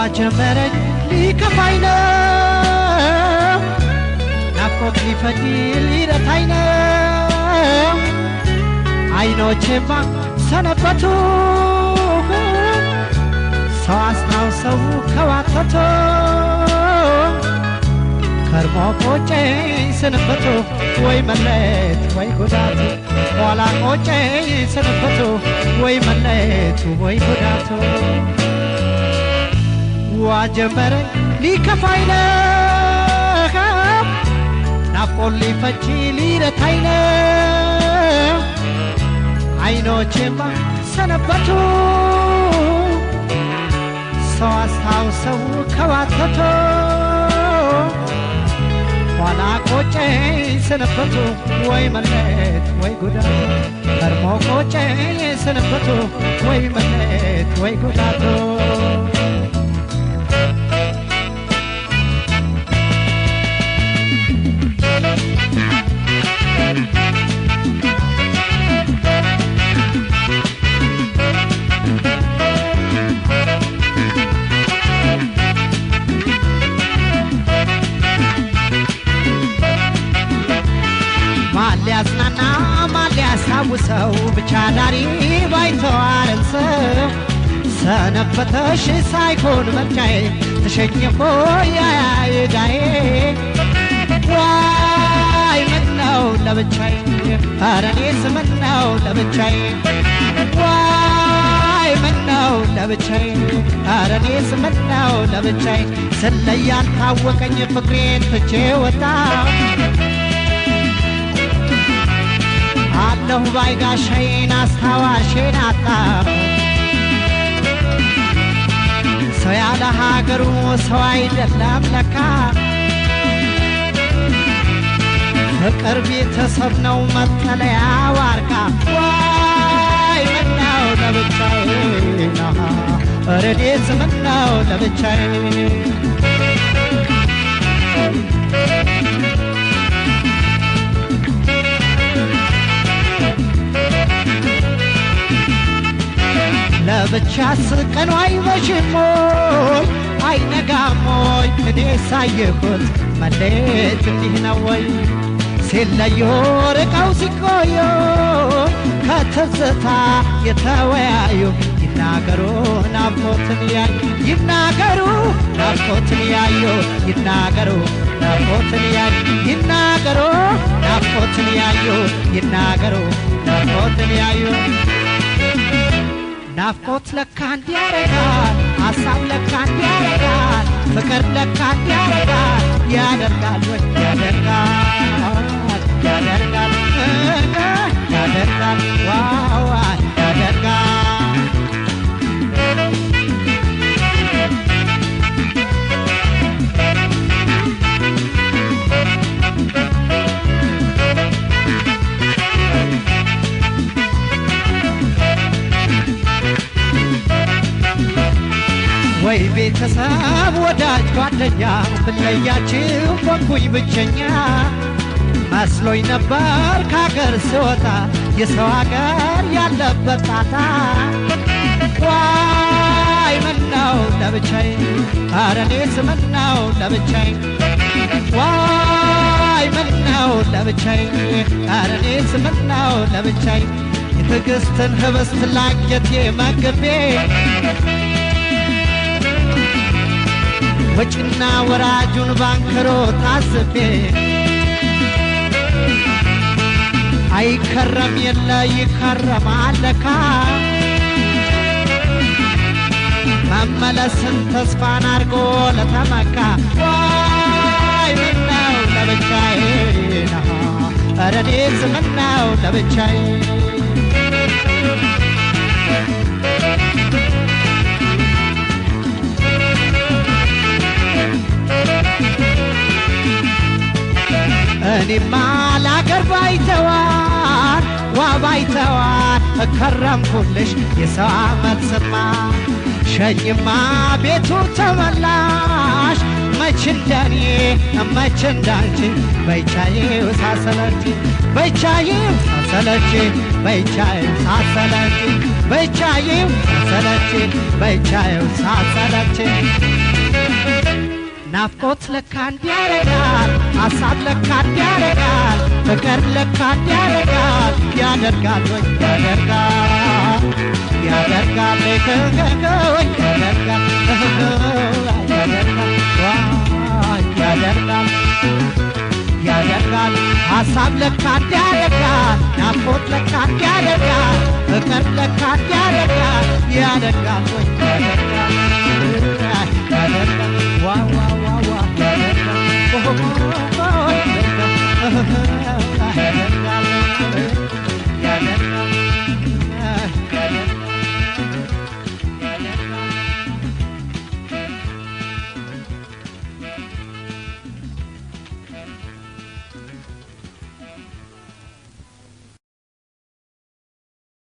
ዋጀመረኝ ሊከፋኝ ነው ናፍቆት ሊፈጅ ሊረታኝ ነው አይኖቼማ ሰነበቱ ሰው አስታውሰው ከዋተቶ ከርሞ ቆጨኝ ሰነበቱ ወይ መለየት ወይ ጉዳቱ ኋላ ቆጨኝ ሰነበቱ ወይ መለየቱ ወይ ጉዳቱ ዋጀመረኝ ሊከፋኝ ነው ናፍቆት ሊፈጅ ሊረታኝ ነው አይኖቼማ ሰነበቱ ሰው አስታውሰው ከዋተቶ ኋላ ቆጨኝ ሰነበቱ ወይ መለየት ወይ ጉዳቱ ከርሞ ቆጨኝ ሰነበቱ ወይ መለየት ወይ ጉዳቱ ማሊያስናና ማሊያሳውሰው ብቻ ዳሪ ባይተዋረን ሰው ሰነበተሽ ሳይሆን መርጫዬ ተሸኘፎ ያያይዳዬ ዋይ ምነው ለብቻዬ ኧረ እኔስ ምነው ለብቻዬ ዋይ ምነው ለብቻዬ ኧረ እኔስ ምነው ለብቻዬ ስለያል ታወቀኝ ፍቅሬን ትቼ ወጣሁ አለሁ ባይጋሻዬን አስታዋሼን አጣሁ ሰው ያለ ሀገሩ ሰው አይደለም ለካ ፍቅር ቤተሰብ ነው መጠለያ ዋርካ ዋይ ምነው ለብቻዬ ኧረ እኔስ ምነው ለብቻዬ ለብቻስ ቀኑ አይመሽሞይ አይነጋሞይ እኔ ሳየሁት መለየት እንዲህ ነው ወይ ሲለዩ ርቀው ሲቆዩ ከትዝታ የተወያዩ ይናገሩ ናፍቆትን ያዩ ይናገሩ ናፍቆትን ያዩ ይናገሩ ናፍቆትን ያዩ ይናገሩ ናፍቆትን ያዩ ይናገሩ ናፍቆትን ያዩ ናፍቆት ለካ እንዲያረጋል ሐሳብ ለካ እንዲያረጋል ፍቅር ለካ እንዲያረጋል ያደርጋል ወይ ያደርጋል ያደርጋል ያደርጋል ዋዋ ያደርጋል ወይ ቤተሰብ ወዳጅ ጓደኛ ብለያችሁ ሆንኩኝ ብቸኛ መስሎኝ ነበር ከአገር ስወጣ የሰው አገር ያለበት ጣጣ ዋይ ምነው ለብቻዬ ኧረ እኔስ ምነው ለብቻዬ ዋይ ምነው ለብቻዬ ኧረ እኔስ ምነው ለብቻዬ የትዕግስትን ህብስት ላንጀቴ መግቤ ወጭና ወራጁን ባንከሮ ታስቤ አይከረም የለ ይከረማል ለካ መመለስን ተስፋን አርጎ ለተመካ ዋይ ምነው ለብቻዬ ኧረ እኔስ ምነው ለብቻዬ እኔማ ላገር ባይተዋር ዋ ባይተዋር እከረምኩልሽ የሰው አመት ስማ ሸኝማ ቤቱ ተመላሽ መችንዳኔ መችንዳንቺ በይቻዬው ሳሰለች በይቻዬው ሳሰለች በይቻዬው ሳሰለች በይቻዬው ሳሰለች በይቻዬው ሳሰለች ናፍቆት ለካ እንዲያረጋል ሐሳብ ለካ እንዲያረጋል ፍቅር ለካ እንዲያረጋል ያደርጋል ወይ ያደርጋል ያደርጋል ለከከወይ ያደርጋል ያደርጋል ያደርጋል ያደርጋል ሐሳብ ለካ እንዲያረጋል ናፍቆት ለካ እንዲያረጋል ፍቅር ለካ እንዲያረጋል ያደርጋል ወይ ያደርጋል ያደርጋል Wow, wow, wow, wow.